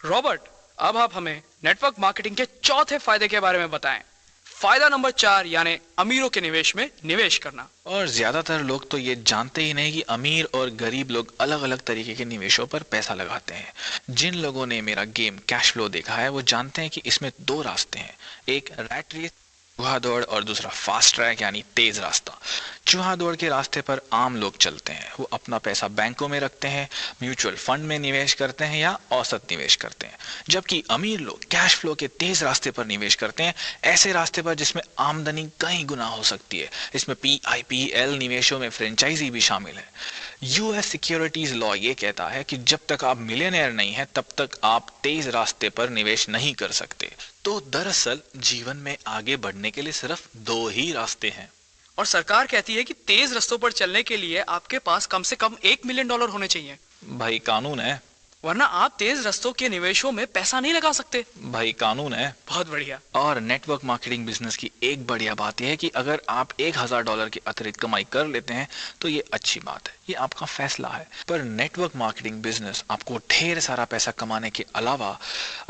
Robert, अब आप हमें नेटवर्क मार्केटिंग के चौथे फायदे के बारे में बताएं। फायदा नंबर 4 यानी अमीरों के निवेश में निवेश करना। और ज्यादातर लोग तो ये जानते ही नहीं कि अमीर और गरीब लोग अलग अलग तरीके के निवेशों पर पैसा लगाते हैं। जिन लोगों ने मेरा गेम कैश फ्लो देखा है वो जानते हैं कि इसमें दो रास्ते हैं, एक रैट रेस चूहा दौड़ और दूसरा फास्ट ट्रैक यानी तेज रास्ता। चूहा दौड़ के रास्ते पर आम लोग चलते हैं, वो अपना पैसा बैंकों में रखते हैं, म्यूचुअल फंड में निवेश करते हैं या औसत निवेश करते हैं। जबकि अमीर लोग कैश फ्लो के तेज रास्ते पर निवेश करते हैं, ऐसे रास्ते पर जिसमें आमदनी कई गुना हो सकती है। इसमें PIPL निवेशों में फ्रेंचाइजी भी शामिल है। यूएस सिक्योरिटीज लॉ ये कहता है कि जब तक आप मिलियनेयर नहीं हैं तब तक आप तेज रास्ते पर निवेश नहीं कर सकते। तो दरअसल जीवन में आगे बढ़ने के लिए सिर्फ दो ही रास्ते हैं। और सरकार कहती है कि तेज रास्तों पर चलने के लिए आपके पास कम से कम $1 मिलियन होने चाहिए। भाई कानून है। वरना आप तेज रास्तों के निवेशों में पैसा नहीं लगा सकते। भाई कानून है। बहुत बढ़िया। और नेटवर्क मार्केटिंग बिजनेस की एक बढ़िया बात यह है कि अगर आप $1000 की अतिरिक्त कमाई कर लेते हैं तो ये अच्छी बात है, ये आपका फैसला है। पर नेटवर्क मार्केटिंग बिजनेस आपको ढेर सारा पैसा कमाने के अलावा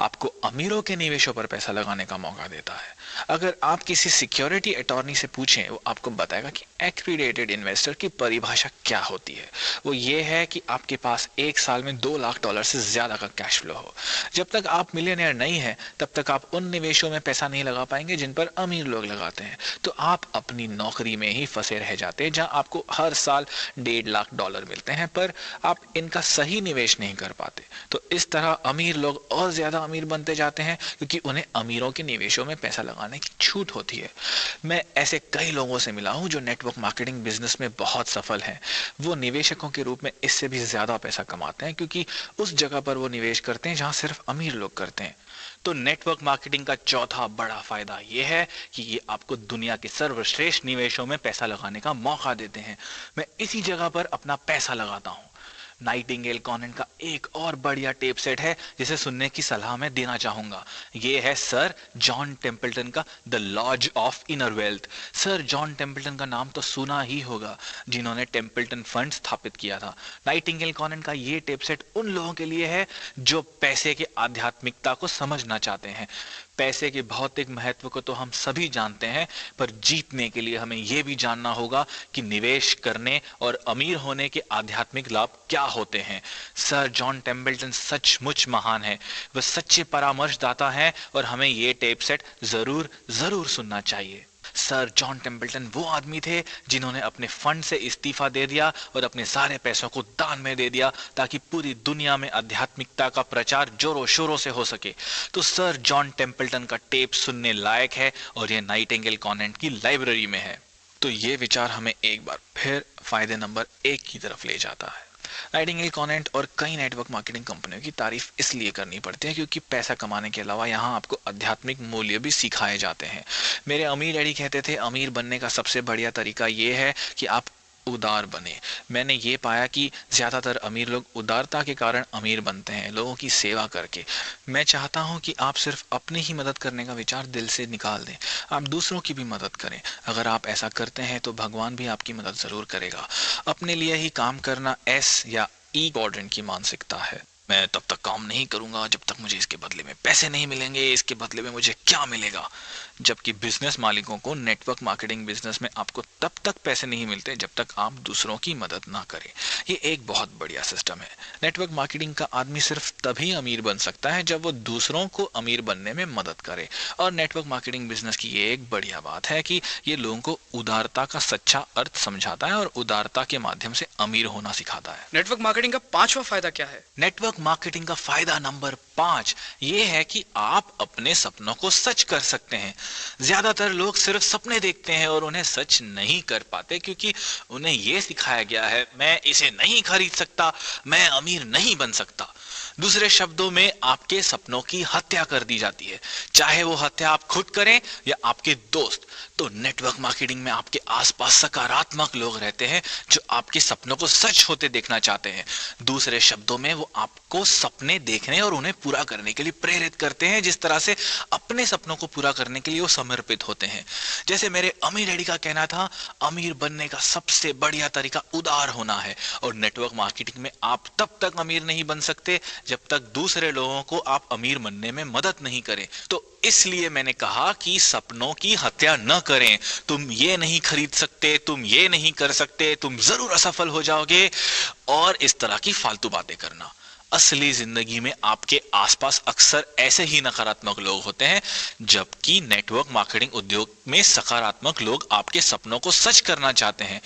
आपको अमीरों के निवेशों पर पैसा लगाने का मौका देता है। अगर आप किसी सिक्योरिटी अटॉर्नी से पूछें, वो आपको बताएगा कि एक्रीडेटेड इन्वेस्टर की परिभाषा क्या होती है। वो ये है कि आपके पास एक साल में $2 लाख से ज्यादा का कैश फ्लो हो। जब तक आप मिलियनेयर नहीं है तब तक आप उन निवेशों में पैसा नहीं लगा पाएंगे जिन पर अमीर लोग लगाते हैं। तो आप अपनी नौकरी में ही फंसे रह जाते हैं जहां आपको हर साल $1.5 लाख मिलते हैं, पर आप इनका सही निवेश नहीं कर पाते। तो इस तरह अमीर लोग और ज्यादा अमीर बनते जाते हैं क्योंकि उन्हें अमीरों के निवेशों में पैसा लगाने की छूट होती है। मैं ऐसे कई लोगों से मिला हूं जो नेटवर्क मार्केटिंग बिजनेस में बहुत सफल हैं। वो निवेशकों के रूप में इससे भी ज्यादा पैसा कमाते हैं क्योंकि उस जगह पर वो निवेश करते हैं जहां सिर्फ अमीर लोग करते हैं। तो नेटवर्क मार्केटिंग का चौथा बड़ा फायदा यह है कि ये आपको दुनिया के सर्वश्रेष्ठ निवेशों में पैसा लगाने का मौका देते हैं। मैं इसी जगह पर अपना पैसा लगाता हूं। नाइटिंगेल कॉनेंट का एक और बढ़िया टेप सेट है जिसे सुनने की सलाह मैं देना चाहूंगा। ये है सर जॉन टेम्पल्टन का the laws of inner wealth. Sir John Templeton का नाम तो सुना ही होगा, जिन्होंने टेम्पल्टन फंड स्थापित किया था। नाइटिंगेल कॉनेंट का ये टेप सेट उन लोगों के लिए है जो पैसे के आध्यात्मिकता को समझना चाहते हैं। पैसे के भौतिक महत्व को तो हम सभी जानते हैं, पर जीतने के लिए हमें यह भी जानना होगा कि निवेश करने और अमीर होने के आध्यात्मिक लाभ क्या होते हैं। सर जॉन टेम्पल्टन सचमुच महान है, वह सच्चे परामर्शदाता हैं और हमें यह टेप सेट जरूर जरूर सुनना चाहिए। सर जॉन टेम्पल्टन वो आदमी थे जिन्होंने अपने फंड से इस्तीफा दे दिया और अपने सारे पैसों को दान में दे दिया ताकि पूरी दुनिया में आध्यात्मिकता का प्रचार जोरों शोरों से हो सके। तो सर जॉन टेम्पल्टन का टेप सुनने लायक है और यह नाइटिंगेल कॉन्वेंट की लाइब्रेरी में है। तो ये विचार हमें एक बार फिर फायदे नंबर 1 की तरफ ले जाता है। नाइटिंगेल कॉन्वेंट और कई नेटवर्क मार्केटिंग कंपनियों की तारीफ इसलिए करनी पड़ती है क्योंकि पैसा कमाने के अलावा यहाँ आपको आध्यात्मिक मूल्य भी सिखाए जाते हैं। मेरे अमीर डैडी कहते थे अमीर बनने का सबसे बढ़िया तरीका ये है कि आप उदार बने। मैंने ये पाया कि ज्यादातर अमीर लोग उदारता के कारण अमीर बनते हैं, लोगों की सेवा करके। मैं चाहता हूं कि आप सिर्फ अपनी ही मदद करने का विचार दिल से निकाल दें, आप दूसरों की भी मदद करें। अगर आप ऐसा करते हैं तो भगवान भी आपकी मदद जरूर करेगा। अपने लिए ही काम करना S या E क्वाड्रेंट की मानसिकता है। मैं तब तक काम नहीं करूंगा जब तक मुझे इसके बदले में पैसे नहीं मिलेंगे, इसके बदले में मुझे क्या मिलेगा। जबकि बिजनेस मालिकों को नेटवर्क मार्केटिंग बिजनेस में आपको तब तक पैसे नहीं मिलते जब तक आप दूसरों की मदद ना करें। ये एक बहुत बढ़िया सिस्टम है। नेटवर्क मार्केटिंग का आदमी सिर्फ तभी अमीर बन सकता है जब वो दूसरों को अमीर बनने में मदद करे। और नेटवर्क मार्केटिंग बिजनेस की ये एक बढ़िया बात है कि ये लोगों को उदारता का सच्चा अर्थ समझाता है और उदारता के माध्यम से अमीर होना सिखाता है। नेटवर्क मार्केटिंग का 5वां फायदा क्या है? नेटवर्क मार्केटिंग का फायदा नंबर 5 ये है कि आप अपने सपनों को सच कर सकते हैं। ज्यादातर लोग सिर्फ सपने देखते हैं और उन्हें सच नहीं कर पाते क्योंकि उन्हें यह सिखाया गया है मैं इसे नहीं खरीद सकता, मैं अमीर नहीं बन सकता। दूसरे शब्दों में आपके सपनों की हत्या कर दी जाती है, चाहे वो हत्या आप खुद करें या आपके दोस्त। तो नेटवर्क मार्केटिंग में आपके आसपास सकारात्मक लोग रहते हैं जो आपके सपनों को सच होते देखना चाहते हैं। दूसरे शब्दों में वो आपको सपने देखने और उन्हें पूरा करने के लिए प्रेरित करते हैं, जिस तरह से अपने सपनों को पूरा करने के लिए वो समर्पित होते हैं। जैसे मेरे अमीर डैडी का कहना था, अमीर बनने का सबसे बढ़िया तरीका उदार होना है। और नेटवर्क मार्केटिंग में आप तब तक अमीर नहीं बन सकते जब तक दूसरे लोगों को आप अमीर बनने में मदद नहीं करें। तो इसलिए मैंने कहा कि सपनों की हत्या न करें। तुम ये नहीं खरीद सकते, तुम ये नहीं कर सकते, तुम जरूर असफल हो जाओगे, और इस तरह की फालतू बातें करना। असली जिंदगी में आपके आसपास अक्सर ऐसे ही नकारात्मक लोग होते हैं, जबकि नेटवर्क मार्केटिंग उद्योग में सकारात्मक लोग आपके सपनों को सच करना चाहते हैं।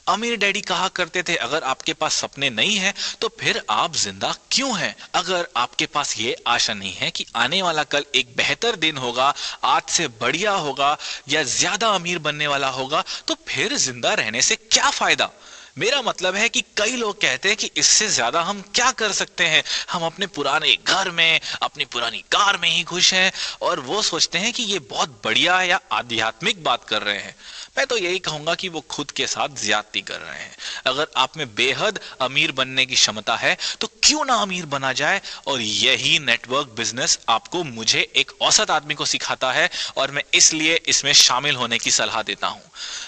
अमीर डैडी कहा करते थे, अगर आपके पास सपने नहीं है तो फिर आप जिंदा क्यों हैं? अगर आपके पास ये आशा नहीं है कि आने वाला कल एक बेहतर दिन होगा, आज से बढ़िया होगा या ज्यादा अमीर बनने वाला होगा, तो फिर जिंदा रहने से क्या फायदा? मेरा मतलब है कि कई लोग कहते हैं कि इससे ज्यादा हम क्या कर सकते हैं, हम अपने पुराने घर में, अपनी पुरानी कार में ही खुश हैं, और वो सोचते हैं कि ये बहुत बढ़िया या आध्यात्मिक बात कर रहे हैं। मैं तो यही कहूंगा कि वो खुद के साथ ज्यादती कर रहे हैं। अगर आप में बेहद अमीर बनने की क्षमता है तो क्यों ना अमीर बना जाए, और यही नेटवर्क बिजनेस आपको, मुझे एक औसत आदमी को सिखाता है, और मैं इसलिए इसमें शामिल होने की सलाह देता हूं।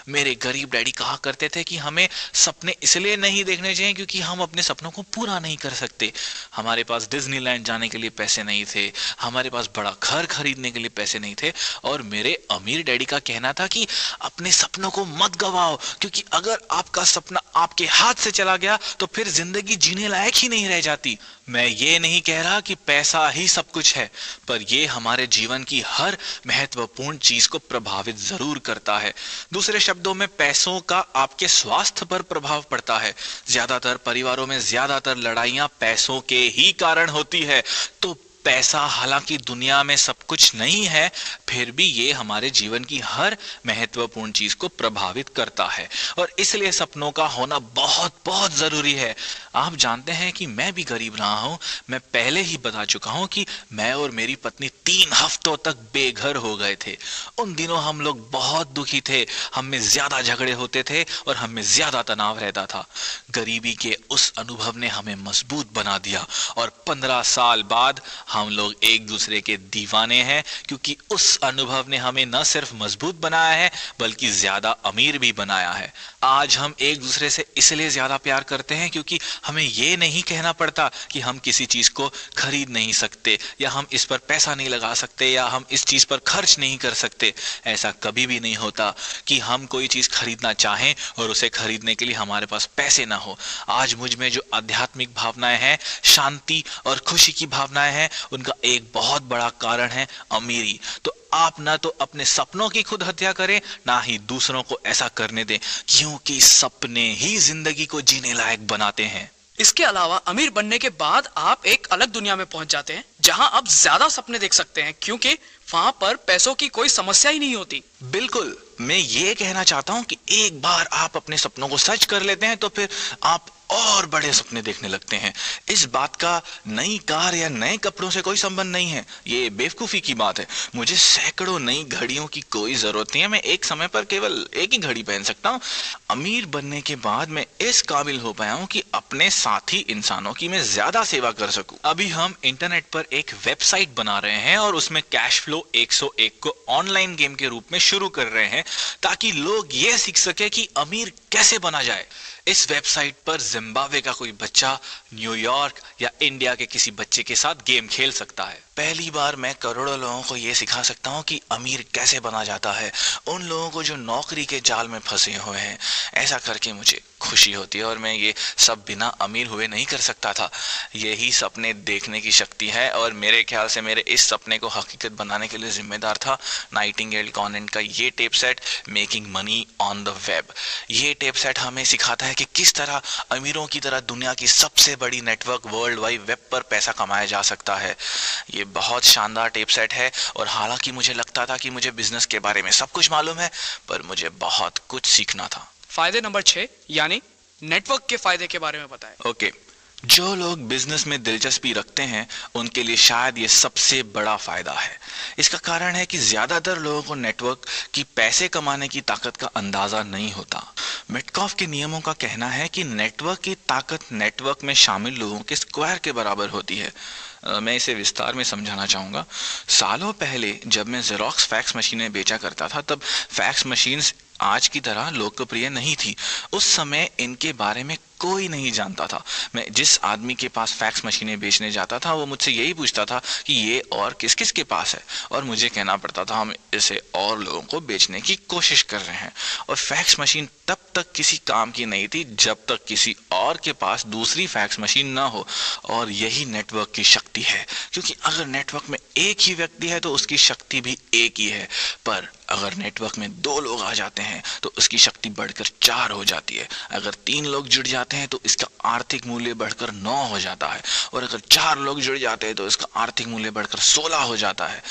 मेरे गरीब डैडी कहा करते थे कि हमें सपने इसलिए नहीं देखने चाहिए क्योंकि हम अपने सपनों को पूरा नहीं कर सकते। हमारे पास डिज्नीलैंड जाने के लिए पैसे नहीं थे, हमारे पास बड़ा घर खरीदने के लिए पैसे नहीं थे, और मेरे अमीर डैडी का कहना था कि अपने सपनों को मत गवाओ, क्योंकि अगर आपका सपना आपके हाथ से चला गया तो फिर जिंदगी जीने लायक ही नहीं रह जाती। मैं ये नहीं कह रहा कि पैसा ही सब कुछ है, पर यह हमारे जीवन की हर महत्वपूर्ण चीज को प्रभावित जरूर करता है। दूसरे शब्दों में, पैसों का आपके स्वास्थ्य पर प्रभाव पड़ता है। ज्यादातर परिवारों में ज्यादातर लड़ाइयां पैसों के ही कारण होती है। तो पैसा हालांकि दुनिया में सब कुछ नहीं है, फिर भी ये हमारे जीवन की हर महत्वपूर्ण चीज को प्रभावित करता है, और इसलिए सपनों का होना बहुत बहुत जरूरी है। आप जानते हैं कि मैं भी गरीब रहा हूं। मैं पहले ही बता चुका हूं कि मैं और मेरी पत्नी 3 हफ्तों तक बेघर हो गए थे। उन दिनों हम लोग बहुत दुखी थे, हम में ज्यादा झगड़े होते थे और हम में ज्यादा तनाव रहता था। गरीबी के उस अनुभव ने हमें मजबूत बना दिया, और 15 साल बाद हम लोग एक दूसरे के दीवाने हैं, क्योंकि उस अनुभव ने हमें न सिर्फ मजबूत बनाया है बल्कि ज्यादा अमीर भी बनाया है। आज हम एक दूसरे से इसलिए ज्यादा प्यार करते हैं क्योंकि हमें यह नहीं कहना पड़ता कि हम किसी चीज को खरीद नहीं सकते, या हम इस पर पैसा नहीं लगा सकते, या हम इस चीज पर खर्च नहीं कर सकते। ऐसा कभी भी नहीं होता कि हम कोई चीज खरीदना चाहें और उसे खरीदने के लिए हमारे पास पैसे ना हो। आज मुझ में जो आध्यात्मिक भावनाएं हैं, शांति और खुशी की भावनाएं हैं, उनका एक बहुत बड़ा कारण है अमीरी। तो आप ना तो अपने सपनों की खुद हत्या करें, ना ही दूसरों को ऐसा करने दें, क्योंकि सपने ही जिंदगी को जीने लायक बनाते हैं। इसके अलावा अमीर बनने के बाद आप एक अलग दुनिया में पहुंच जाते हैं, जहां आप ज्यादा सपने देख सकते हैं, क्योंकि वहां पर पैसों की कोई समस्या ही नहीं होती। बिल्कुल, मैं ये कहना चाहता हूं कि एक बार आप अपने सपनों को सच कर लेते हैं तो फिर आप और बड़े सपने देखने लगते हैं। इस बात का नई कार या नए कपड़ों से कोई संबंध नहीं है, ये बेवकूफी की बात है। मुझे सैकड़ों नई घड़ियों की कोई जरूरत नहीं है, मैं एक समय पर केवल एक ही घड़ी पहन सकता हूँ। अमीर बनने के बाद मैं इस काबिल हो पाया हूँ कि अपने साथी इंसानों की मैं ज्यादा सेवा कर सकूं। अभी हम इंटरनेट पर एक वेबसाइट बना रहे हैं और उसमें कैश फ्लो 101 को ऑनलाइन गेम के रूप में शुरू कर रहे हैं, ताकि लोग ये सीख सके कि अमीर कैसे बना जाए। इस वेबसाइट पर जिम्बाब्वे का कोई बच्चा न्यूयॉर्क या इंडिया के किसी बच्चे के साथ गेम खेल सकता है। पहली बार मैं करोड़ों लोगों को यह सिखा सकता हूं कि अमीर कैसे बना जाता है, उन लोगों को जो नौकरी के जाल में फंसे हुए हैं। ऐसा करके मुझे खुशी होती है, और मैं ये सब बिना अमीर हुए नहीं कर सकता था। यही सपने देखने की शक्ति है, और मेरे ख्याल से मेरे इस सपने को हकीकत बनाने के लिए जिम्मेदार था नाइटिंगेल कॉन्वेंट का ये tape set, making money on the web. ये टेप सेट हमें सिखाता है कि किस तरह अमीरों की तरह दुनिया की सबसे बड़ी नेटवर्क वर्ल्ड वाइड वेब पर पैसा कमाया जा सकता है। ये बहुत शानदार टेप सेट है, और हालांकि मुझे लगता था कि मुझे बिजनेस के बारे में सब कुछ मालूम है, पर मुझे बहुत कुछ सीखना था। फायदे नंबर 6 यानी नेटवर्क के फायदे के बारे में बताएं। ओके, जो लोग बिजनेस में दिलचस्पी रखते हैं उनके लिए शायद ये सबसे बड़ा फायदा है। इसका कारण है कि ज्यादातर लोगों को नेटवर्क की पैसे कमाने की ताकत का अंदाजा नहीं होता। मिटकॉफ के नियमों का कहना है कि नेटवर्क की ताकत नेटवर्क में शामिल लोगों के स्क्वायर के बराबर होती है। मैं इसे विस्तार में समझाना चाहूंगा। सालों पहले जब मैं जेरोक्स फैक्स मशीनें बेचा करता था, तब फैक्स मशीन्स आज की तरह लोकप्रिय नहीं थी। उस समय इनके बारे में कोई नहीं जानता था। मैं जिस आदमी के पास फैक्स मशीनें बेचने जाता था वो मुझसे यही पूछता था कि ये और किस किस के पास है, और मुझे कहना पड़ता था हम इसे और लोगों को बेचने की कोशिश कर रहे हैं। और फैक्स मशीन तब तक किसी काम की नहीं थी जब तक किसी और के पास दूसरी फैक्स मशीन ना हो। और यही नेटवर्क की शक्ति है, क्योंकि अगर नेटवर्क में एक ही व्यक्ति है तो उसकी शक्ति भी एक ही है, पर अगर नेटवर्क में 2 लोग आ जाते हैं तो उसकी शक्ति बढ़कर 4 हो जाती है। अगर 3 लोग जुड़ जाते हैं तो इसका आर्थिक मूल्य बढ़कर 9 हो जाता है, और अगर 4 लोग जुड़ जाते हैं तो इसका आर्थिक मूल्य बढ़कर 16 हो जाता है।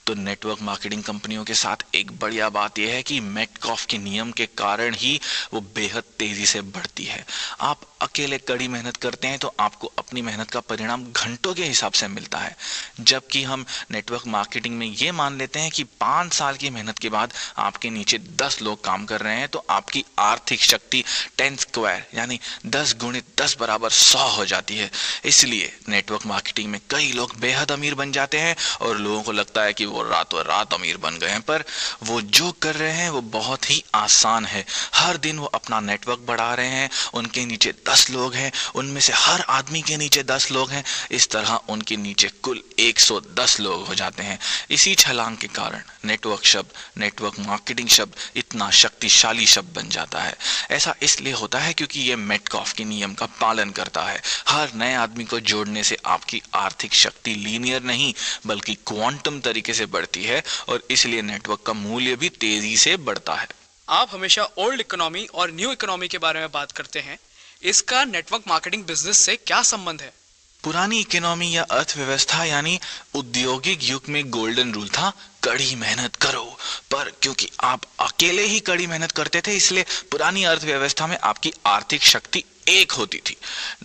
तो नेटवर्क मार्केटिंग कंपनियों के साथ एक बढ़िया बात यह है कि मेटकॉफ के नियम के कारण ही वो बेहद तेजी से बढ़ती है। आप अकेले कड़ी मेहनत करते हैं तो आपको अपनी मेहनत का परिणाम घंटों के हिसाब से मिलता है, जबकि हम नेटवर्क मार्केटिंग में ये मान लेते हैं कि 5 साल की मेहनत के बाद आपके नीचे 10 लोग काम कर रहे हैं तो आपकी आर्थिक शक्ति 10 स्क्वायर यानी 10 गुणित 10 बराबर 100 हो जाती है। इसलिए नेटवर्क मार्केटिंग में कई लोग बेहद अमीर बन जाते हैं और लोगों को लगता है कि वो रातों रात अमीर बन गए हैं, पर वो जो कर रहे हैं वो बहुत ही आसान है। हर दिन वो अपना नेटवर्क बढ़ा रहे हैं, उनके नीचे 10 लोग हैं, उनमें से हर आदमी के नीचे 10 लोग हैं, इस तरह उनके नीचे कुल 110 लोग हो जाते हैं। इसी छलांग के कारण नेटवर्क शब्द, नेटवर्क मार्केटिंग शब्द इतना शक्तिशाली शब्द बन जाता है। ऐसा इसलिए होता है क्योंकि ये मेटकॉफ के नियम का पालन करता है। हर नए आदमी को जोड़ने से आपकी आर्थिक शक्ति लीनियर नहीं बल्कि क्वांटम तरीके से बढ़ती है, और इसलिए नेटवर्क का मूल्य भी तेजी से बढ़ता है। आप हमेशा ओल्ड इकोनॉमी और न्यू इकोनॉमी के बारे में बात करते हैं, इसका नेटवर्क मार्केटिंग बिजनेस से क्या संबंध है? पुरानी इकोनॉमी या अर्थव्यवस्था यानी औद्योगिक युग में गोल्डन रूल था, कड़ी मेहनत करो। पर क्योंकि आप अकेले ही कड़ी मेहनत करते थे इसलिए पुरानी अर्थव्यवस्था में आपकी आर्थिक शक्ति एक होती थी।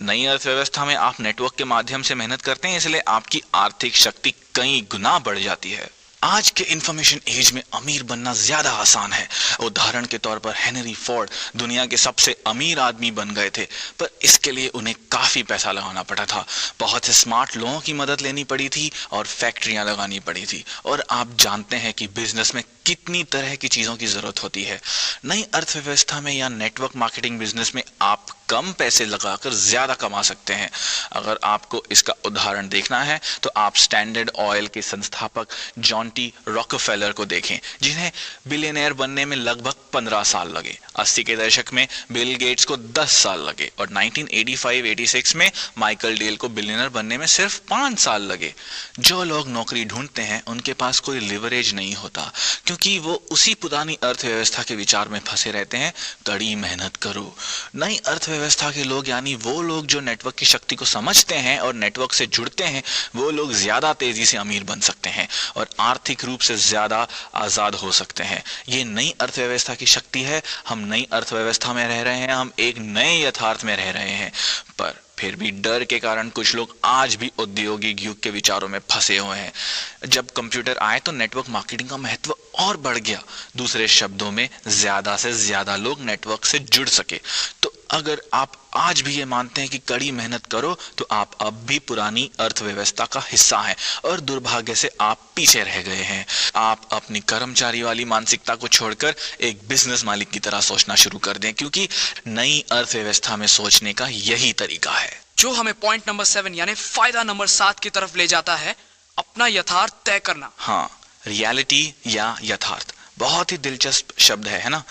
नई अर्थव्यवस्था में आप नेटवर्क के माध्यम से मेहनत करते हैं, इसलिए आपकी आर्थिक शक्ति कई गुना बढ़ जाती है। आज के इंफॉर्मेशन एज में अमीर बनना ज्यादा आसान है। उदाहरण के तौर पर हेनरी फोर्ड दुनिया के सबसे अमीर आदमी बन गए थे, पर इसके लिए उन्हें काफी पैसा लगाना पड़ा था। बहुत से स्मार्ट लोगों की मदद लेनी पड़ी थी और फैक्ट्रियां लगानी पड़ी थी। और आप जानते हैं कि बिजनेस में कितनी तरह की चीजों की जरूरत होती है। नई अर्थव्यवस्था में या नेटवर्क मार्केटिंग बिजनेस में आप कम पैसे लगाकर ज्यादा कमा सकते हैं। अगर आपको इसका उदाहरण देखना है तो आप स्टैंडर्ड ऑयल के संस्थापक जॉन टी रॉकफेलर को देखें, जिन्हें बिलियनर बनने में लगभग 15 साल लगे। 80 के दशक में बिल गेट्स को 10 साल लगे और 1985-86 में माइकल डेल को बिलियनर बनने में सिर्फ 5 साल लगे। जो लोग नौकरी ढूंढते हैं उनके पास कोई लिवरेज नहीं होता, क्योंकि वो उसी पुरानी अर्थव्यवस्था के विचार में फंसे रहते हैं, कड़ी मेहनत करो। नई अर्थव्यवस्था के लोग यानी वो लोग जो नेटवर्क की शक्ति को समझते हैं और नेटवर्क से जुड़ते हैं, वो लोग ज्यादा तेजी से अमीर बन सकते हैं और आर्थिक रूप से ज्यादा आजाद हो सकते हैं। ये नई अर्थव्यवस्था की शक्ति है। हम नई अर्थव्यवस्था में रह रहे हैं, हम एक नए यथार्थ में रह रहे हैं, पर फिर भी डर के कारण कुछ लोग आज भी औद्योगिक युग के विचारों में फंसे हुए हैं। जब कंप्यूटर आए तो नेटवर्क मार्केटिंग का महत्व और बढ़ गया। दूसरे शब्दों में ज्यादा से ज्यादा लोग नेटवर्क से जुड़ सके। तो अगर आप आज भी ये मानते हैं कि कड़ी मेहनत करो तो आप अब भी पुरानी अर्थव्यवस्था का हिस्सा हैं और दुर्भाग्य से आप पीछे रह गए हैं। आप अपनी कर्मचारी वाली मानसिकता को छोड़कर एक बिजनेस मालिक की तरह सोचना शुरू कर दें, क्योंकि नई अर्थव्यवस्था में सोचने का यही तरीका है। जो हमें पॉइंट नंबर 7 यानी फायदा नंबर 7 की तरफ ले जाता है, अपना यथार्थ तय करना। हाँ, रियलिटी या यथार्थ बहुत ही दिलचस्प शब्द है ना।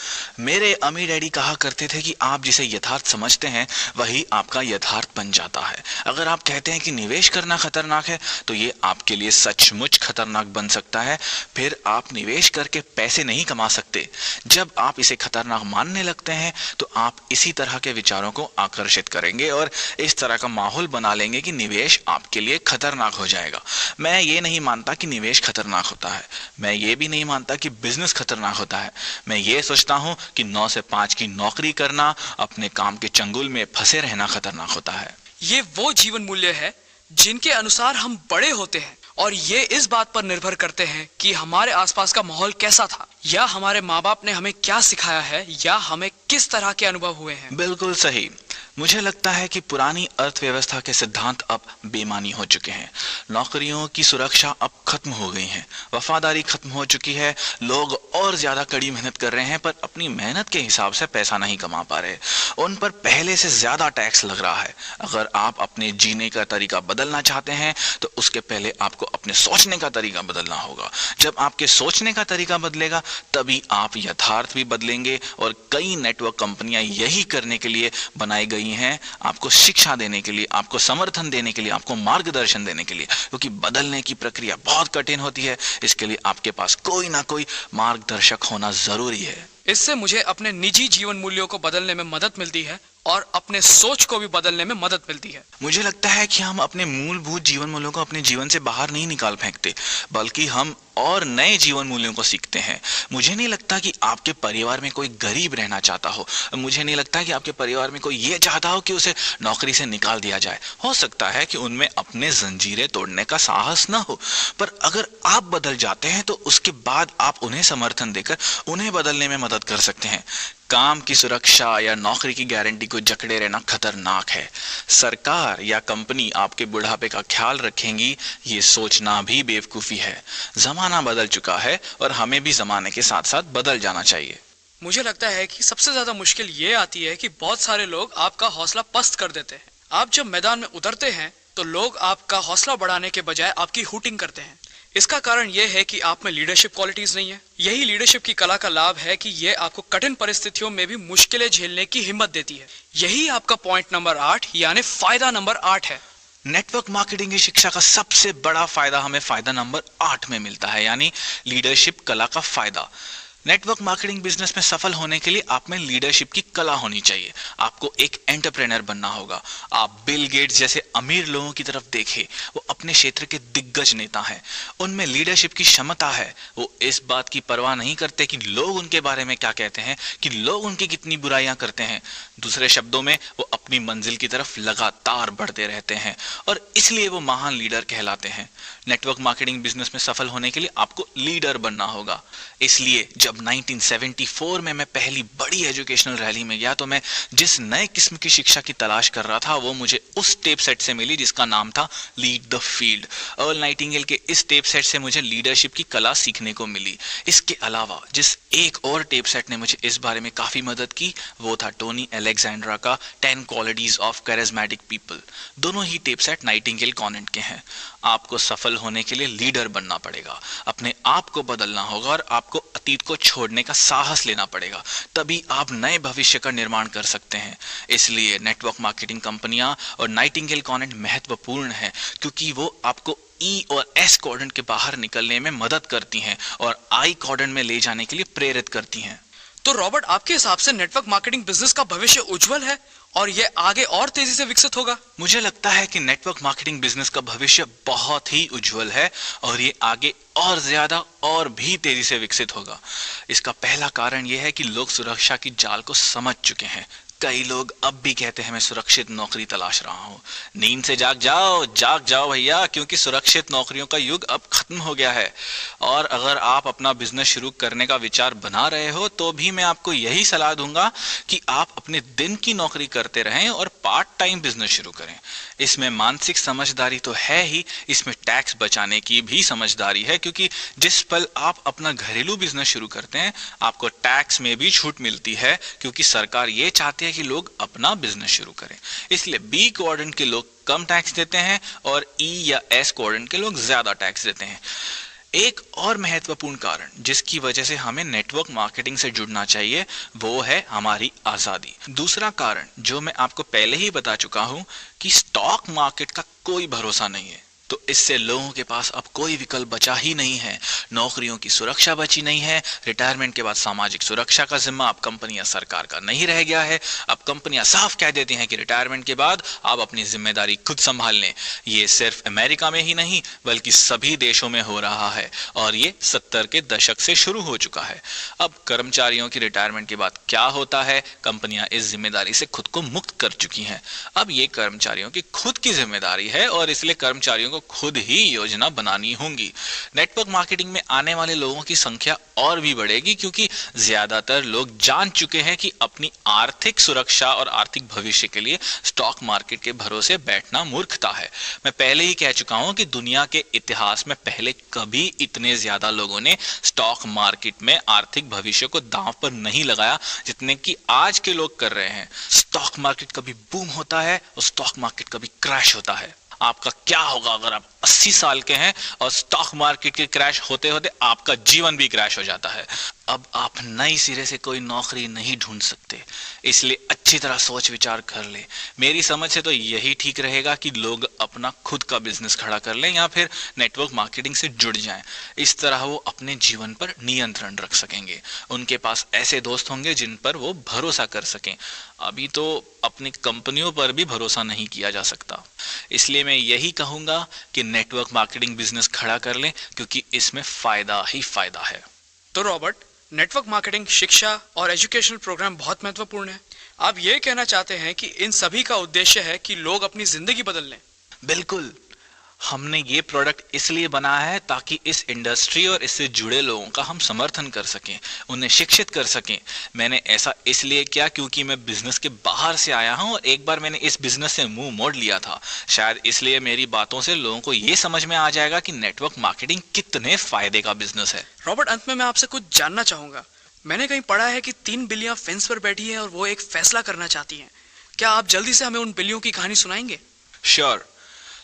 मेरे अमीर डैडी कहा करते थे कि आप जिसे यथार्थ समझते हैं वही आपका यथार्थ बन जाता है। अगर आप कहते हैं कि निवेश करना खतरनाक है तो ये आपके लिए सचमुच खतरनाक बन सकता है। फिर आप निवेश करके पैसे नहीं कमा सकते। जब आप इसे खतरनाक मानने लगते हैं तो आप इसी तरह के विचारों को आकर्षित करेंगे और इस तरह का माहौल बना लेंगे कि निवेश आपके लिए खतरनाक हो जाएगा। मैं ये नहीं मानता कि निवेश खतरनाक होता है। मैं ये भी नहीं मानता कि बिजनेस खतरनाक होता है। मैं ये सोचता हूं कि 9 से 5 की नौकरी करना, अपने काम के चंगुल में फंसे रहना खतरनाक होता है। ये वो जीवन मूल्य है जिनके अनुसार हम बड़े होते हैं और ये इस बात पर निर्भर करते हैं कि हमारे आसपास का माहौल कैसा था, या हमारे माँ बाप ने हमें क्या सिखाया है, या हमें किस तरह के अनुभव हुए हैं। बिल्कुल सही। मुझे लगता है कि पुरानी अर्थव्यवस्था के सिद्धांत अब बेमानी हो चुके हैं। नौकरियों की सुरक्षा अब खत्म हो गई है, वफादारी खत्म हो चुकी है। लोग और ज्यादा कड़ी मेहनत कर रहे हैं पर अपनी मेहनत के हिसाब से पैसा नहीं कमा पा रहे। उन पर पहले से ज्यादा टैक्स लग रहा है। अगर आप अपने जीने का तरीका बदलना चाहते हैं तो उसके पहले आपको अपने सोचने का तरीका बदलना होगा। जब आपके सोचने का तरीका बदलेगा तभी आप यथार्थ भी बदलेंगे। और कई नेटवर्क कंपनियां यही करने के लिए बनाई गई हैं, आपको शिक्षा देने के लिए, आपको समर्थन देने के लिए, आपको मार्गदर्शन देने के लिए। क्योंकि बदलने की प्रक्रिया बहुत कठिन होती है, इसके लिए आपके पास कोई ना कोई मार्गदर्शक होना जरूरी है। इससे मुझे अपने निजी जीवन मूल्यों को बदलने में मदद मिलती है और अपने सोच को भी बदलने में मदद मिलती है। मुझे लगता है कि हम अपने मूलभूत जीवन मूल्यों को अपने जीवन से बाहर नहीं निकाल फेंकते, बल्कि हम और नए जीवन मूल्यों को सीखते हैं। मुझे नहीं लगता कि आपके परिवार में कोई गरीब रहना चाहता हो। मुझे नहीं लगता कि आपके परिवार में कोई ये चाहता हो कि उसे नौकरी से निकाल दिया जाए। हो सकता है कि उनमें अपने जंजीरें तोड़ने का साहस ना हो, पर अगर आप बदल जाते हैं तो उसके बाद आप उन्हें समर्थन देकर उन्हें बदलने में मदद कर सकते हैं। काम की सुरक्षा या नौकरी की गारंटी को जकड़े रहना खतरनाक है। सरकार या कंपनी आपके बुढ़ापे का ख्याल रखेंगी, ये सोचना भी बेवकूफी है। जमाना बदल चुका है और हमें भी जमाने के साथ साथ बदल जाना चाहिए। मुझे लगता है कि सबसे ज्यादा मुश्किल ये आती है कि बहुत सारे लोग आपका हौसला पस्त कर देते हैं। आप जब मैदान में उतरते हैं तो लोग आपका हौसला बढ़ाने के बजाय आपकी हूटिंग करते हैं। इसका कारण यह है कि आप में लीडरशिप क्वालिटीज नहीं है। यही लीडरशिप की कला का लाभ है कि यह आपको कठिन परिस्थितियों में भी मुश्किलें झेलने की हिम्मत देती है। यही आपका पॉइंट नंबर 8 यानी फायदा नंबर 8 है। नेटवर्क मार्केटिंग की शिक्षा का सबसे बड़ा फायदा हमें फायदा नंबर 8 में मिलता है, यानी लीडरशिप कला का फायदा। नेटवर्क मार्केटिंग बिजनेस में सफल होने के लिए आप में लीडरशिप की कला होनी चाहिए। आपको एक एंटरप्रेन्योर बनना होगा। आप बिल गेट्स जैसे अमीर लोगों की तरफ देखें, वो अपने क्षेत्र के दिग्गज नेता हैं। उनमें लीडरशिप की क्षमता है। वो इस बात की परवाह नहीं करते कि लोग उनके बारे में क्या कहते हैं, कि लोग उनकी कितनी बुराइयां करते हैं। दूसरे शब्दों में वो अपनी मंजिल की तरफ लगातार बढ़ते रहते हैं और इसलिए वो महान लीडर कहलाते हैं। नेटवर्क मार्केटिंग बिजनेस में सफल होने के लिए आपको लीडर बनना होगा। इसलिए जब 1974 में मैं पहली बड़ी एजुकेशनल रैली में गया तो मैं जिस नए किस्म की शिक्षा की तलाश कर रहा था वो मुझे उस टेप सेट से मिली जिसका नाम था lead the field. Earl Nightingale के इस टेप सेट से मुझे लीडरशिप की कला सीखने को मिली। इसके अलावा जिस एक और टेप सेट ने मुझे इस बारे में काफी मदद की वो था टोनी अलेक्जेंड्रा का 10 क्वालिटीज ऑफ कैरिज्मेटिक पीपल। दोनों ही टेप सेट नाइटिंगेल कॉन्वेंट के हैं। आपको सफल होने के लिए लीडर बनना पड़ेगा, अपने आप को बदलना होगा और आपको अतीत को छोड़ने का साहस लेना पड़ेगा। तभी आप नए भविष्य का निर्माण कर सकते हैं। इसलिए नेटवर्क मार्केटिंग कंपनियां और नाइटिंगेल कॉन्वेंट महत्वपूर्ण है, क्योंकि वो आपको ई और एस क्वाड्रेंट के बाहर निकलने में मदद करती हैं और आई क्वाड्रेंट में ले जाने के लिए प्रेरित करती हैं। तो रॉबर्ट, आपके हिसाब से नेटवर्क मार्केटिंग बिजनेस का भविष्य उज्जवल है और यह आगे और तेजी से विकसित होगा? मुझे लगता है कि नेटवर्क मार्केटिंग बिजनेस का भविष्य बहुत ही उज्जवल है और ये आगे और ज्यादा और भी तेजी से विकसित होगा। इसका पहला कारण यह है कि लोग सुरक्षा की जाल को समझ चुके हैं। कई लोग अब भी कहते हैं मैं सुरक्षित नौकरी तलाश रहा हूं। नींद से जाग जाओ भैया, क्योंकि सुरक्षित नौकरियों का युग अब खत्म हो गया है। और अगर आप अपना बिजनेस शुरू करने का विचार बना रहे हो तो भी मैं आपको यही सलाह दूंगा कि आप अपने दिन की नौकरी करते रहें और पार्ट टाइम बिजनेस शुरू करें। इसमें मानसिक समझदारी तो है ही, इसमें टैक्स बचाने की भी समझदारी है, क्योंकि जिस पल आप अपना घरेलू बिजनेस शुरू करते हैं आपको टैक्स में भी छूट मिलती है, क्योंकि सरकार ये चाहती है कि लोग अपना बिजनेस शुरू करें। इसलिए बी क्वाड्रेंट के लोग कम टैक्स देते हैं और ई या एस क्वाड्रेंट के लोग ज्यादा टैक्स देते हैं। एक और महत्वपूर्ण कारण जिसकी वजह से हमें नेटवर्क मार्केटिंग से जुड़ना चाहिए वो है हमारी आजादी। दूसरा कारण जो मैं आपको पहले ही बता चुका हूं कि स्टॉक मार्केट का कोई भरोसा नहीं है, तो इससे लोगों के पास अब कोई विकल्प बचा ही नहीं है। नौकरियों की सुरक्षा बची नहीं है। रिटायरमेंट के बाद सामाजिक सुरक्षा का जिम्मा अब कंपनियां सरकार का नहीं रह गया है। अब कंपनियां साफ कह देती हैं कि रिटायरमेंट के बाद आप अपनी जिम्मेदारी खुद संभाल लें। ये सिर्फ अमेरिका में ही नहीं बल्कि सभी देशों में हो रहा है और ये 70 के दशक से शुरू हो चुका है। अब कर्मचारियों की रिटायरमेंट के बाद क्या होता है, कंपनियां इस जिम्मेदारी से खुद को मुक्त कर चुकी हैं। अब ये कर्मचारियों की खुद की जिम्मेदारी है और इसलिए कर्मचारियों को को खुद ही योजना बनानी होंगी। नेटवर्क मार्केटिंग में आने वाले लोगों की संख्या और भी बढ़ेगी क्योंकि ज्यादातर लोग जान चुके हैं कि अपनी आर्थिक सुरक्षा और आर्थिक भविष्य के लिए स्टॉक मार्केट के भरोसे बैठना मूर्खता है। मैं पहले ही कह चुका हूं कि दुनिया के इतिहास में पहले कभी इतने ज्यादा लोगों ने स्टॉक मार्केट में आर्थिक भविष्य को दांव पर नहीं लगाया जितने कि आज के लोग कर रहे हैं। स्टॉक मार्केट कभी बूम होता है और स्टॉक मार्केट कभी क्रैश होता है। आपका क्या होगा अगर आप 80 साल के हैं और स्टॉक मार्केट के क्रैश होते होते आपका जीवन भी क्रैश हो जाता है। अब आप नई सिरे से कोई नौकरी नहीं ढूंढ सकते, इसलिए अच्छी तरह सोच विचार कर ले। मेरी समझ से तो यही ठीक रहेगा कि लोग अपना खुद का बिजनेस खड़ा कर लें या फिर नेटवर्क मार्केटिंग से जुड़ जाएं। इस तरह वो अपने जीवन पर नियंत्रण रख सकेंगे। उनके पास ऐसे दोस्त होंगे जिन पर वो भरोसा कर सकें। अभी तो अपनी कंपनियों पर भी भरोसा नहीं किया जा सकता, इसलिए मैं यही कहूंगा कि नेटवर्क मार्केटिंग बिजनेस खड़ा कर लें क्योंकि इसमें फायदा ही फायदा है। तो रॉबर्ट, नेटवर्क मार्केटिंग शिक्षा और एजुकेशनल प्रोग्राम बहुत महत्वपूर्ण है। आप ये कहना चाहते हैं कि इन सभी का उद्देश्य है कि लोग अपनी जिंदगी बदल लें? बिल्कुल। हमने ये प्रोडक्ट इसलिए बनाया है ताकि इस इंडस्ट्री और इससे जुड़े लोगों का हम समर्थन कर सकें, उन्हें शिक्षित कर सकें। मैंने ऐसा इसलिए किया क्योंकि मैं बिजनेस के बाहर से आया हूं और एक बार मैंने इस बिजनेस से मुंह मोड़ लिया था। शायद इसलिए मेरी बातों से लोगों को ये समझ में आ जाएगा कि नेटवर्क मार्केटिंग कितने फायदे का बिजनेस है। रॉबर्ट, अंत में मैं आपसे कुछ जानना चाहूंगा। मैंने कहीं पढ़ा है कि 3 बिल्लियां फेंस पर बैठी हैं और वो एक फैसला करना चाहती हैं। क्या आप जल्दी से हमें उन बिल्लियों की कहानी सुनाएंगे? श्योर।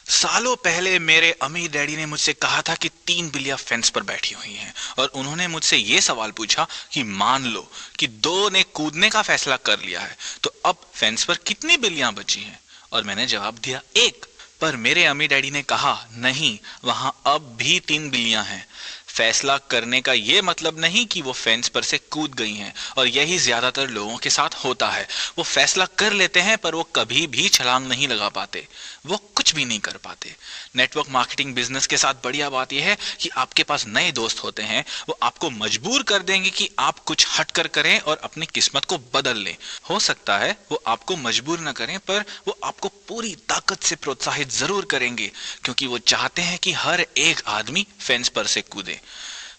सालों पहले मेरे अमीर डैडी ने मुझसे कहा था कि 3 बिल्लियां फेंस पर बैठी हुई हैं और उन्होंने मुझसे यह सवाल पूछा कि मान लो कि 2 ने कूदने का फैसला कर लिया है तो अब फेंस पर कितनी बिल्लियां बची हैं? और मैंने जवाब दिया 1। पर मेरे अमीर डैडी ने कहा नहीं, वहां अब भी 3 बिल्लियां हैं। फैसला करने का यह मतलब नहीं कि वो फेंस पर से कूद गई हैं, और यही ज्यादातर लोगों के साथ होता है। वो फैसला कर लेते हैं पर वो कभी भी छलांग नहीं लगा पाते, वो कुछ भी नहीं कर पाते। नेटवर्क मार्केटिंग बिजनेस के साथ बढ़िया बात यह है कि आपके पास नए दोस्त होते हैं, वो आपको मजबूर कर देंगे कि आप कुछ हटकर करें और अपनी किस्मत को बदल लें। हो सकता है वो आपको मजबूर न करें पर वो आपको पूरी ताकत से प्रोत्साहित जरूर करेंगे क्योंकि वो चाहते हैं कि हर एक आदमी फेंस पर से कूदे।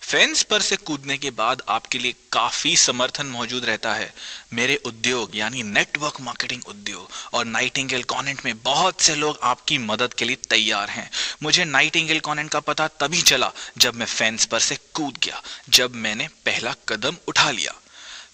फेंस पर से कूदने के बाद आपके लिए काफी समर्थन मौजूद रहता है। मेरे उद्योग यानी नेटवर्क मार्केटिंग उद्योग और नाइटिंगेल कॉन्वेंट में बहुत से लोग आपकी मदद के लिए तैयार हैं। मुझे नाइटिंगेल कॉन्वेंट का पता तभी चला जब मैं फेंस पर से कूद गया, जब मैंने पहला कदम उठा लिया।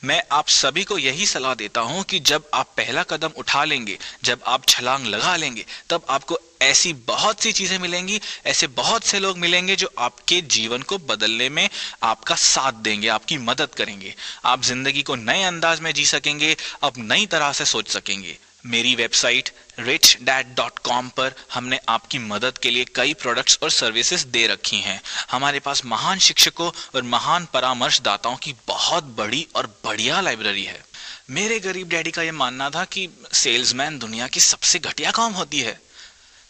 मैं आप सभी को यही सलाह देता हूं कि जब आप पहला कदम उठा लेंगे, जब आप छलांग लगा लेंगे, तब आपको ऐसी बहुत सी चीजें मिलेंगी, ऐसे बहुत से लोग मिलेंगे जो आपके जीवन को बदलने में आपका साथ देंगे, आपकी मदद करेंगे। आप जिंदगी को नए अंदाज में जी सकेंगे, अब नई तरह से सोच सकेंगे। मेरी वेबसाइट richdad.com पर हमने आपकी मदद के लिए कई प्रोडक्ट्स और सर्विसेज दे रखी हैं। हमारे पास महान शिक्षकों और महान परामर्शदाताओं की बहुत बड़ी और बढ़िया लाइब्रेरी है। मेरे गरीब डैडी का यह मानना था कि सेल्समैन दुनिया की सबसे घटिया काम होती है।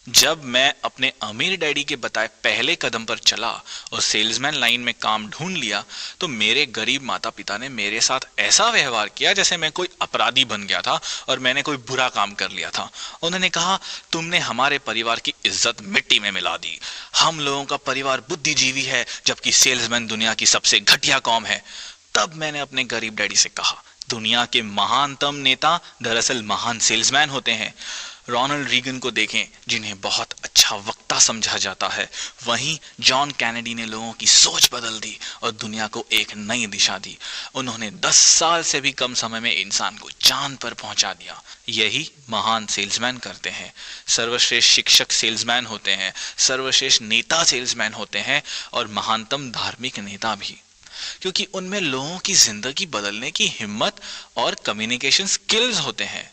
जब मैं अपने अमीर डैडी के बताए पहले कदम पर चला और सेल्समैन लाइन में काम ढूंढ लिया तो मेरे गरीब माता पिता ने मेरे साथ ऐसा व्यवहार किया जैसे मैं कोई अपराधी बन गया था और मैंने कोई बुरा काम कर लिया था। उन्होंने कहा, तुमने हमारे परिवार की इज्जत मिट्टी में मिला दी। हम लोगों का परिवार बुद्धिजीवी है जबकि सेल्समैन दुनिया की सबसे घटिया कौम है। तब मैंने अपने गरीब डैडी से कहा, दुनिया के महानतम नेता दरअसल महान सेल्समैन होते हैं। रोनाल्ड रीगन को देखें जिन्हें बहुत अच्छा वक्ता समझा जाता है। वहीं जॉन कैनेडी ने लोगों की सोच बदल दी और दुनिया को एक नई दिशा दी। उन्होंने 10 साल से भी कम समय में इंसान को चांद पर पहुंचा दिया। यही महान सेल्समैन करते हैं। सर्वश्रेष्ठ शिक्षक सेल्समैन होते हैं, सर्वश्रेष्ठ नेता सेल्समैन होते हैं और महानतम धार्मिक नेता भी, क्योंकि उनमें लोगों की जिंदगी बदलने की हिम्मत और कम्युनिकेशन स्किल्स होते हैं।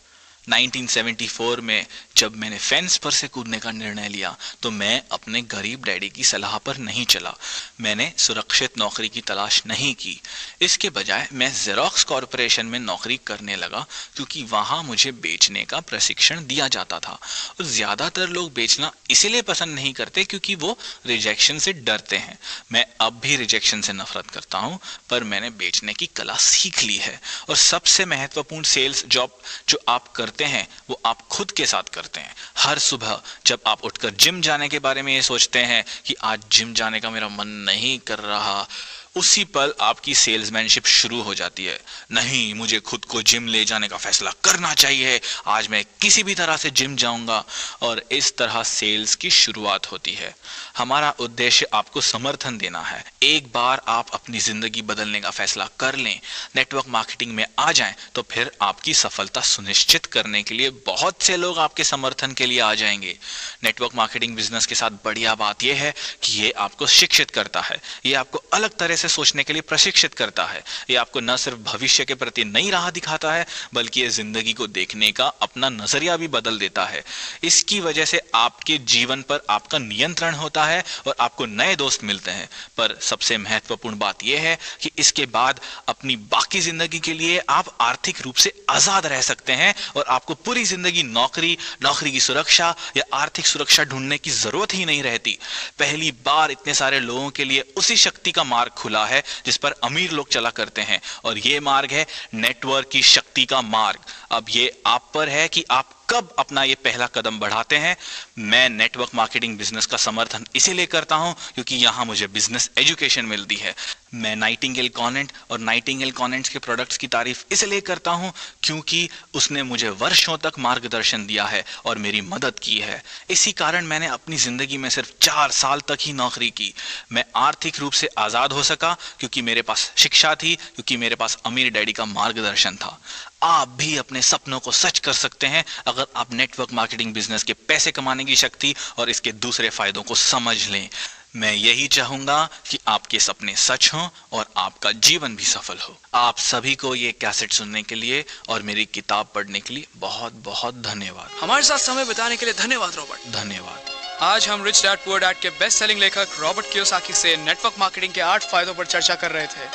1974 में जब मैंने फेंस पर से कूदने का निर्णय लिया तो मैं अपने गरीब डैडी की सलाह पर नहीं चला। मैंने सुरक्षित नौकरी की तलाश नहीं की। इसके बजाय मैं जेरोक्स कॉरपोरेशन में नौकरी करने लगा क्योंकि वहां मुझे बेचने का प्रशिक्षण दिया जाता था। और ज्यादातर लोग बेचना इसीलिए पसंद नहीं करते क्योंकि वो रिजेक्शन से डरते हैं। मैं अब भी रिजेक्शन से नफरत करता हूं, पर मैंने बेचने की कला सीख ली है। और सबसे महत्वपूर्ण सेल्स जॉब जो आप करते करते हैं वो आप खुद के साथ करते हैं। हर सुबह जब आप उठकर जिम जाने के बारे में ये सोचते हैं कि आज जिम जाने का मेरा मन नहीं कर रहा, उसी पल आपकी सेल्समैनशिप शुरू हो जाती है। नहीं, मुझे खुद को जिम ले जाने का फैसला करना चाहिए, आज मैं किसी भी तरह से जिम जाऊंगा, और इस तरह सेल्स की शुरुआत होती है। हमारा उद्देश्य आपको समर्थन देना है। एक बार आप अपनी जिंदगी बदलने का फैसला कर लें, नेटवर्क मार्केटिंग में आ जाएं, तो फिर आपकी सफलता सुनिश्चित करने के लिए बहुत से लोग आपके समर्थन के लिए आ जाएंगे। नेटवर्क मार्केटिंग बिजनेस के साथ बढ़िया बात यह है कि ये आपको शिक्षित करता है, ये आपको अलग तरह से सोचने के लिए प्रशिक्षित करता है। ये आपको न सिर्फ भविष्य के प्रति नई राह दिखाता है, बल्कि ये जिंदगी को देखने का अपना नजरिया भी बदल देता है। इसकी वजह से आपके जीवन पर आपका नियंत्रण होता है और आपको नए दोस्त मिलते हैं। पर सबसे महत्वपूर्ण बात यह है कि इसके बाद अपनी बाकी जिंदगी के लिए आप आर्थिक रूप से आजाद रह सकते हैं और आपको पूरी जिंदगी नौकरी की सुरक्षा या आर्थिक सुरक्षा ढूंढने की जरूरत ही नहीं रहती। पहली बार इतने सारे लोगों के लिए उसी शक्ति का मार्ग खुला है जिस पर अमीर लोग चला करते हैं, और यह मार्ग है नेटवर्क की शक्ति का मार्ग। अब ये आप पर है कि आप कब अपना ये पहला कदम बढ़ाते हैं। मैं नेटवर्क मार्केटिंग बिजनेस का समर्थन इसीलिए करता हूं क्योंकि यहां मुझे बिजनेस एजुकेशन मिलती है। मैं नाइटिंगेल कॉनेंट और नाइटिंगेल कॉनेंट्स के प्रोडक्ट्स की तारीफ इसलिए करता हूं क्योंकि उसने मुझे वर्षों तक मार्गदर्शन दिया है और मेरी मदद की है। इसी कारण मैंने अपनी जिंदगी में सिर्फ 4 साल तक ही नौकरी की। मैं आर्थिक रूप से आजाद हो सका क्योंकि मेरे पास शिक्षा थी, क्योंकि मेरे पास अमीर डैडी का मार्गदर्शन था। आप भी अपने सपनों को सच कर सकते हैं अगर आप नेटवर्क मार्केटिंग बिजनेस के पैसे कमाने की शक्ति और इसके दूसरे फायदों को समझ लें। मैं यही चाहूंगा कि आपके सपने सच हों और आपका जीवन भी सफल हो। आप सभी को ये कैसेट सुनने के लिए और मेरी किताब पढ़ने के लिए बहुत बहुत धन्यवाद। हमारे साथ समय बिताने के लिए धन्यवाद रॉबर्ट। धन्यवाद। आज हम रिच डैड पुअर डैड के बेस्ट सेलिंग लेखक रॉबर्ट कियोसाकी से नेटवर्क मार्केटिंग के 8 फायदों पर चर्चा कर रहे थे।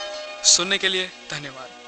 सुनने के लिए धन्यवाद।